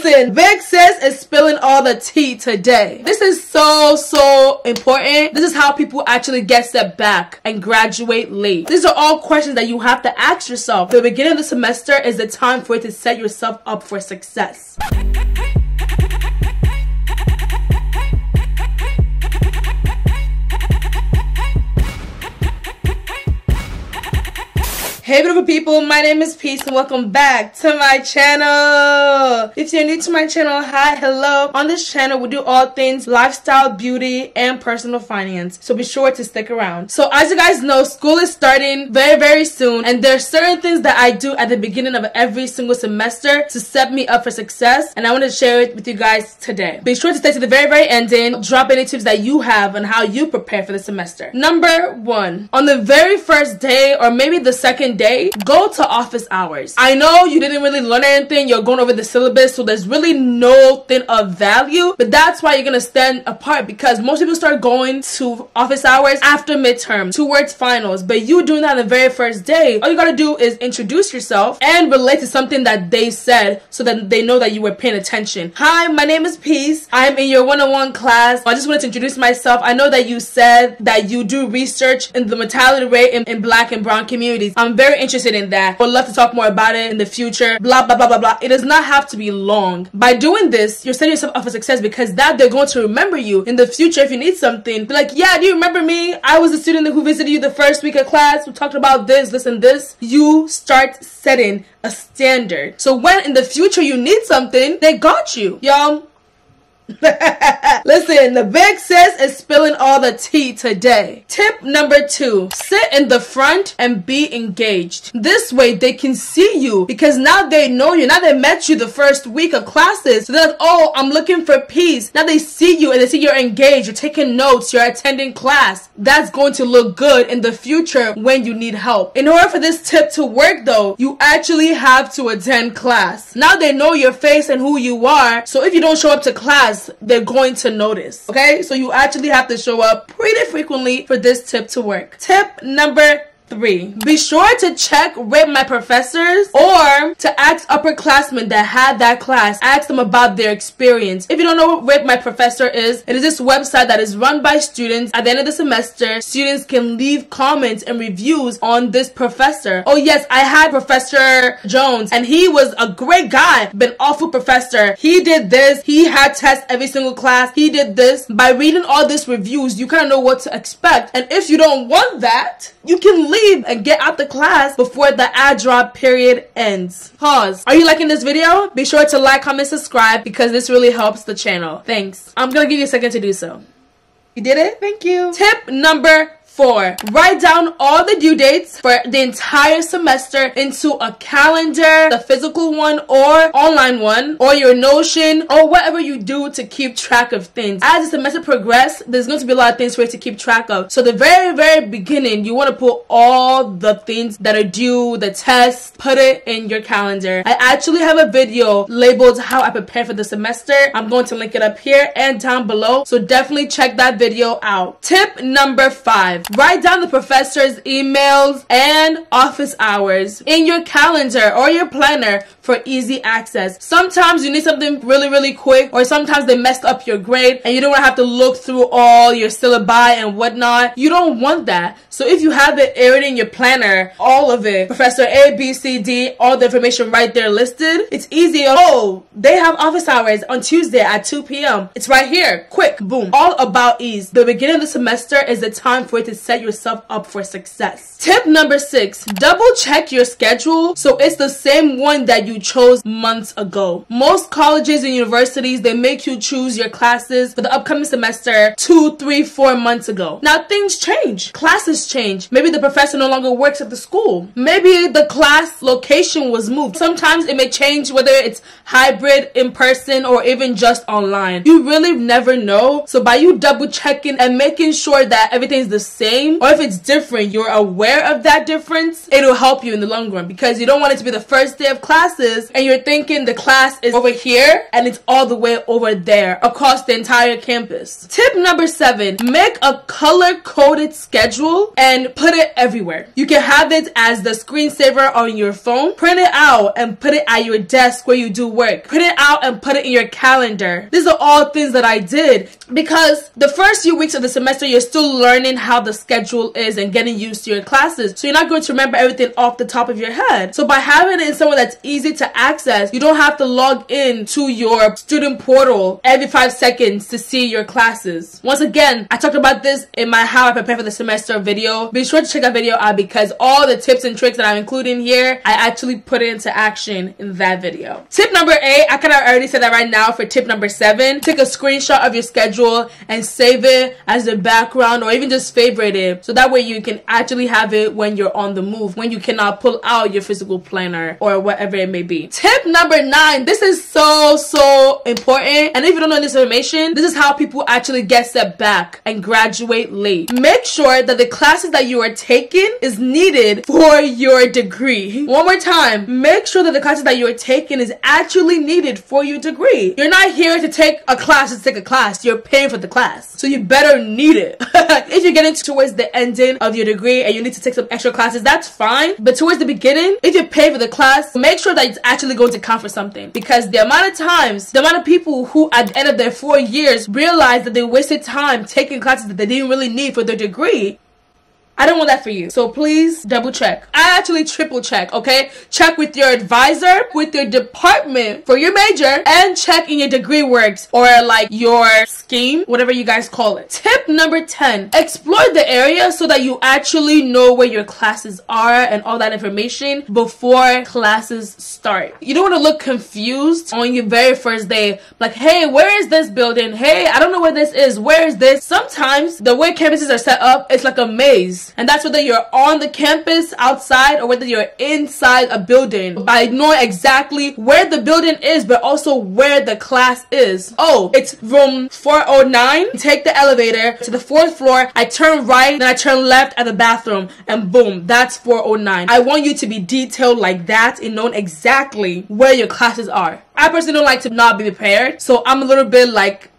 Listen, Big Sis is spilling all the tea today. This is so important. This is how people actually get set back and graduate late. These are all questions that you have to ask yourself. The beginning of the semester is the time for you to set yourself up for success. Hey beautiful people, my name is Peace and welcome back to my channel. If you're new to my channel, hi, hello. On this channel, we do all things lifestyle, beauty, and personal finance. So be sure to stick around. So as you guys know, school is starting very soon, and there are certain things that I do at the beginning of every single semester to set me up for success, and I want to share it with you guys today. Be sure to stay to the very ending. Drop any tips that you have on how you prepare for the semester. Number 1, on the very first day or maybe the second day, go to office hours. I know you didn't really learn anything, you're going over the syllabus, so there's really no thing of value, but that's why you're gonna stand apart, because most people start going to office hours after midterm towards finals, but you doing that on the very first day, all you gotta do is introduce yourself and relate to something that they said so that they know that you were paying attention. Hi, my name is Peace. I'm in your one-on-one class. I just wanted to introduce myself. I know that you said that you do research in the mortality rate in Black and brown communities. I'm very interested in that. Would love to talk more about it in the future. Blah blah blah blah blah. It does not have to be long. By doing this, you're setting yourself up for success, because that they're going to remember you in the future if you need something. Be like, yeah, do you remember me? I was the student who visited you the first week of class. We talked about this and this. You start setting a standard. So when in the future you need something, they got you. Y'all. Listen, the Big Sis is spilling all the tea today. Tip number 2, sit in the front and be engaged. This way they can see you, because now they know you. Now they met you the first week of classes, so they're like, oh, I'm looking for Peace. Now they see you and they see you're engaged, you're taking notes, you're attending class. That's going to look good in the future when you need help. In order for this tip to work though, you actually have to attend class. Now they know your face and who you are, so if you don't show up to class, they're going to notice. Okay, so you actually have to show up pretty frequently for this tip to work. Tip number 3, be sure to check Rate My Professors, or to ask upperclassmen that had that class. Ask them about their experience. If you don't know what Rate My Professor is, it is this website that is run by students. At the end of the semester, students can leave comments and reviews on this professor. Oh yes, I had Professor Jones, and he was a great guy, but an awful professor. He did this, he had tests every single class, he did this. By reading all these reviews, you kind of know what to expect, and if you don't want that, you can leave and get out the class before the ad drop period ends. Pause. Are you liking this video? Be sure to like, comment, subscribe, because this really helps the channel. Thanks. I'm gonna give you a second to do so. You did it? Thank you. Tip number 4, write down all the due dates for the entire semester into a calendar, the physical one or online one, or your Notion, or whatever you do to keep track of things. As the semester progresses, there's going to be a lot of things for you to keep track of. So the very beginning, you want to put all the things that are due, the tests, put it in your calendar. I actually have a video labeled how I prepare for the semester. I'm going to link it up here and down below, so definitely check that video out. Tip number 5, write down the professor's emails and office hours in your calendar or your planner for easy access. Sometimes you need something really quick, or sometimes they messed up your grade and you don't want to have to look through all your syllabi and whatnot. You don't want that. So if you have it already in your planner, all of it, Professor A, B, C, D, all the information right there listed, it's easy. Oh, they have office hours on Tuesday at 2 p.m. It's right here. Quick, boom. All about ease. The beginning of the semester is the time for it to set yourself up for success. Tip number 6, double check your schedule so it's the same one that you chose months ago. Most colleges and universities, they make you choose your classes for the upcoming semester 2, 3, 4 months ago. Now things change. Classes change. Maybe the professor no longer works at the school. Maybe the class location was moved. Sometimes it may change, whether it's hybrid, in person, or even just online. You really never know. So by you double checking and making sure that everything's the same same or if it's different, you're aware of that difference, it'll help you in the long run, because you don't want it to be the first day of classes and you're thinking the class is over here and it's all the way over there across the entire campus. Tip number 7, make a color-coded schedule and put it everywhere. You can have it as the screensaver on your phone, print it out and put it at your desk where you do work, print it out and put it in your calendar. These are all things that I did because the first few weeks of the semester you're still learning how the schedule is and getting used to your classes, so you're not going to remember everything off the top of your head. So by having it in somewhere that's easy to access, you don't have to log in to your student portal every 5 seconds to see your classes. Once again, I talked about this in my How I Prepare for the Semester video. Be sure to check that video out because all the tips and tricks that I'm including here, I actually put it into action in that video. Tip number 8, I kind of already said that right now for tip number 7. Take a screenshot of your schedule and save it as the background or even just favorite it, so that way you can actually have it when you're on the move, when you cannot pull out your physical planner or whatever it may be. Tip number 9, this is so important, and if you don't know this information, this is how people actually get set back and graduate late. Make sure that the classes that you are taking is needed for your degree. One more time, make sure that the classes that you are taking is actually needed for your degree. You're not here to take a class to take a class, you're paying for the class, so you better need it. If you're getting towards the ending of your degree and you need to take some extra classes, that's fine, but towards the beginning, if you pay for the class, make sure that it's actually going to count for something, because the amount of times, the amount of people who at the end of their 4 years realize that they wasted time taking classes that they didn't really need for their degree, I don't want that for you. So please double check. I actually triple check, okay? Check with your advisor, with your department for your major, and check in your degree works or like your scheme, whatever you guys call it. Tip number 10, explore the area so that you actually know where your classes are and all that information before classes start. You don't want to look confused on your very first day. Like, hey, where is this building? Hey, I don't know where this is. Where is this? Sometimes the way campuses are set up, it's like a maze. And that's whether you're on the campus, outside, or whether you're inside a building. By knowing exactly where the building is, but also where the class is. Oh, it's room 409. Take the elevator to the 4th floor. I turn right, then I turn left at the bathroom. And boom, that's 409. I want you to be detailed like that and know exactly where your classes are. I personally don't like to not be prepared, so I'm a little bit like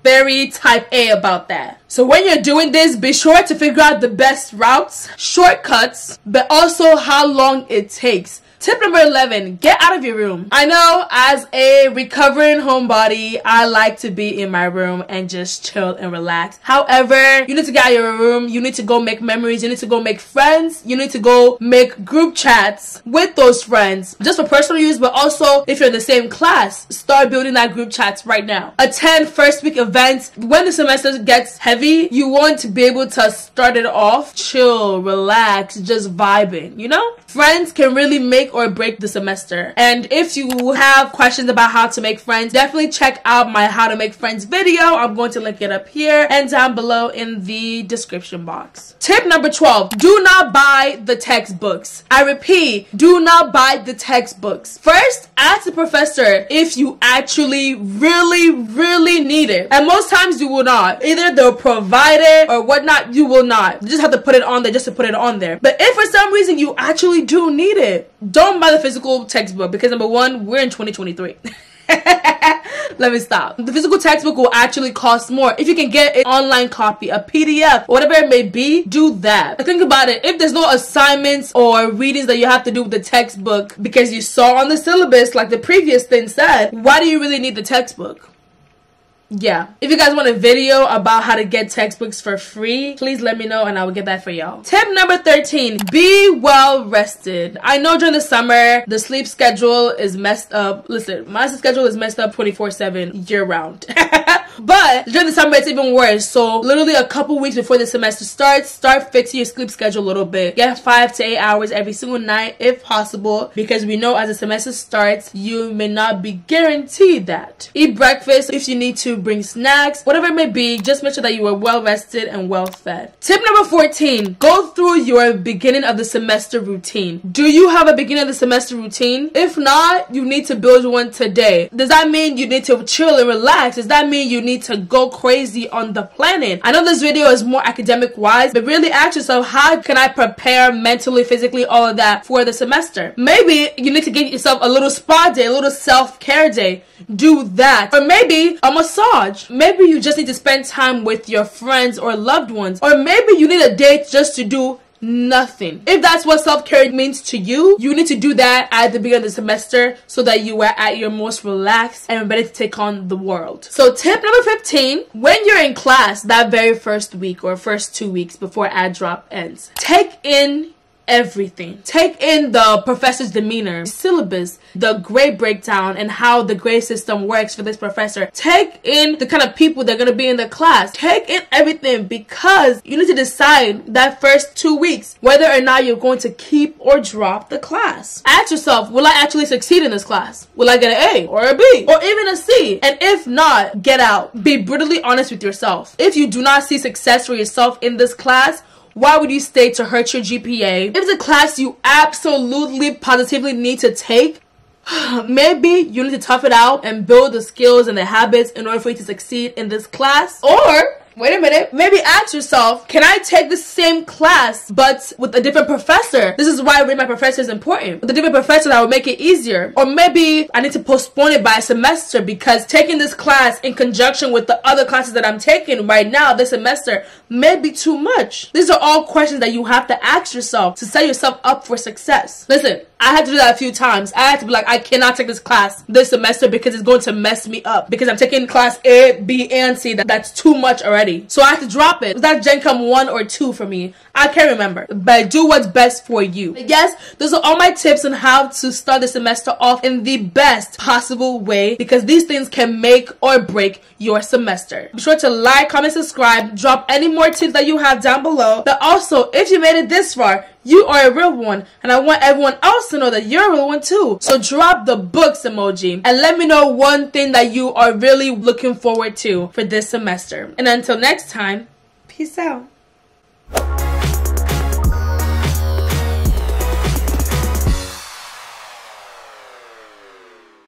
very type A about that. So when you're doing this, be sure to figure out the best routes, shortcuts, but also how long it takes. Tip number 11, get out of your room. I know as a recovering homebody, I like to be in my room and just chill and relax. However, you need to get out of your room. You need to go make memories. You need to go make friends. You need to go make group chats with those friends, just for personal use, but also if you're in the same class, start building that group chats right now. Attend first week events. When the semester gets heavy, you want to be able to start it off chill, relax, just vibing, you know? Friends can really make or break the semester. And if you have questions about how to make friends, definitely check out my How to Make Friends video. I'm going to link it up here and down below in the description box. Tip number 12, do not buy the textbooks. I repeat, do not buy the textbooks. First, ask the professor if you actually really need it. And most times you will not. Either they'll provide it or whatnot, you will not. You just have to put it on there just to put it on there. But if for some reason you actually do need it, don't buy the physical textbook, because number one, we're in 2023. Let me stop. The physical textbook will actually cost more. If you can get an online copy, a PDF, whatever it may be, do that. Think about it. If there's no assignments or readings that you have to do with the textbook because you saw on the syllabus, like the previous thing said, why do you really need the textbook? Yeah, if you guys want a video about how to get textbooks for free, please let me know and I will get that for y'all. Tip number 13, be well rested. I know during the summer, the sleep schedule is messed up. Listen, my schedule is messed up 24/7 year round. But during the summer, it's even worse. So literally a couple weeks before the semester starts, start fixing your sleep schedule a little bit. Get 5 to 8 hours every single night if possible, because we know as the semester starts, you may not be guaranteed that. Eat breakfast if you need to, bring snacks, whatever it may be. Just make sure that you are well rested and well fed. Tip number 14, go through your beginning of the semester routine. Do you have a beginning of the semester routine? If not, you need to build one today. Does that mean you need to chill and relax? Does that mean you need need to go crazy on the planning. I know this video is more academic wise, but really ask yourself, how can I prepare mentally, physically, all of that for the semester? Maybe you need to get yourself a little spa day, a little self-care day. Do that. Or maybe a massage. Maybe you just need to spend time with your friends or loved ones. Or maybe you need a day just to do nothing. If that's what self-care means to you, you need to do that at the beginning of the semester so that you are at your most relaxed and ready to take on the world. So tip number 15, when you're in class that very first week or first 2 weeks before ad drop ends, take in everything. Take in the professor's demeanor, syllabus, the grade breakdown, and how the grade system works for this professor. Take in the kind of people that are going to be in the class. Take in everything, because you need to decide that first 2 weeks whether or not you're going to keep or drop the class. Ask yourself, will I actually succeed in this class? Will I get an A or a B or even a C? And if not, get out. Be brutally honest with yourself. If you do not see success for yourself in this class, why would you stay to hurt your GPA? If it's a class you absolutely, positively need to take, maybe you need to tough it out and build the skills and the habits in order for you to succeed in this class. Or, wait a minute, maybe ask yourself, can I take the same class but with a different professor? This is why reading my professor is important. With a different professor, that will make it easier. Or maybe I need to postpone it by a semester because taking this class in conjunction with the other classes that I'm taking right now this semester may be too much. These are all questions that you have to ask yourself to set yourself up for success. Listen, I had to do that a few times. I had to be like, I cannot take this class this semester because it's going to mess me up. Because I'm taking class A, B, and C. That's too much already. So I have to drop it. Was that Gen Chem 1 or 2 for me? I can't remember. But do what's best for you. Yes, those are all my tips on how to start the semester off in the best possible way, because these things can make or break your semester. Be sure to like, comment, subscribe, drop any more tips that you have down below. But also, if you made it this far, you are a real one, and I want everyone else to know that you're a real one too. So drop the books emoji and let me know one thing that you are really looking forward to for this semester. And until next time, peace out.